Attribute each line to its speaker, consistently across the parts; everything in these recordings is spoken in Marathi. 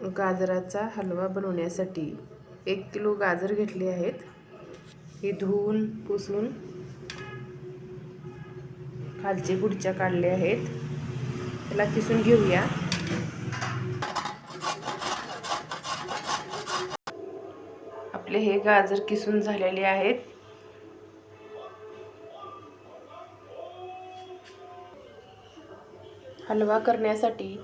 Speaker 1: गाजराचा हलवा बनवण्यासाठी 1 किलो गाजर घेतले आहेत. हे धुवून पुसून खालचे बुडच्या काढले आहेत. त्याला किसून घेऊया. आपले हे गाजर किसून झालेले आहेत. हलवा करण्यासाठी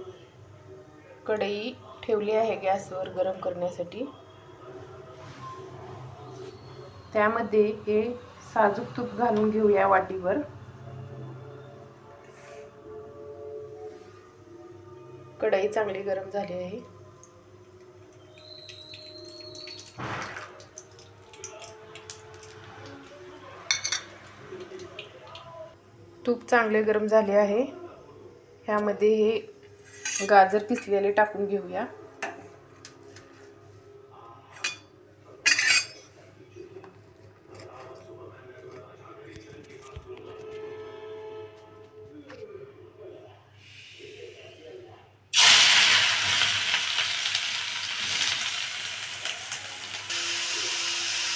Speaker 1: कढई ठेवली आहे गॅसवर गरम करण्यासाठी. त्यामध्ये हे साजूक तूप घालून घेऊया वाटीवर. कढई चांगली गरम झाली आहे. तूप चांगले गरम झाले आहे. ह्यामध्ये हे गाजर किसलेले टाकून घेऊया.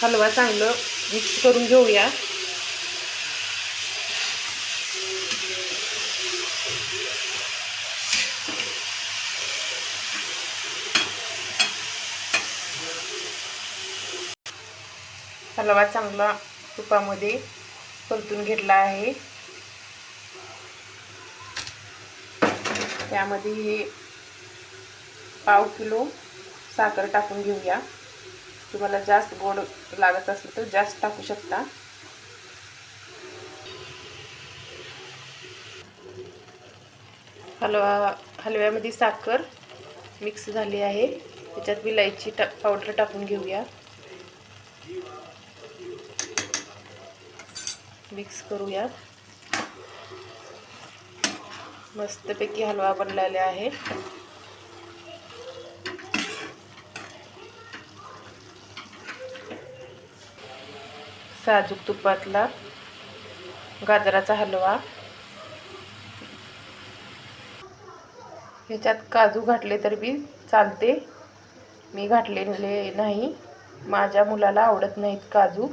Speaker 1: हलवा चांगलं मिक्स करून घेऊया. हलवा चांगला तुपामध्ये परतून घेतला आहे. त्यामध्ये हे पाव किलो साखर टाकून घेऊया. तुम्हाला जास्त गोड लागत असेल तर जास्त टाकू शकता. हलव्यामध्ये साखर मिक्स झाली आहे. त्याच्यात विलायची पावडर टाकून घेऊया. मिक्स करूया. मस्तपैकी हलवा बनलेला आहे. साजूक तुपातला गाजराचा हलवा. ह्याच्यात काजू घातले तर बी चालते. मी घातलेले नाही. माझ्या मुलाला आवडत नाहीत काजू.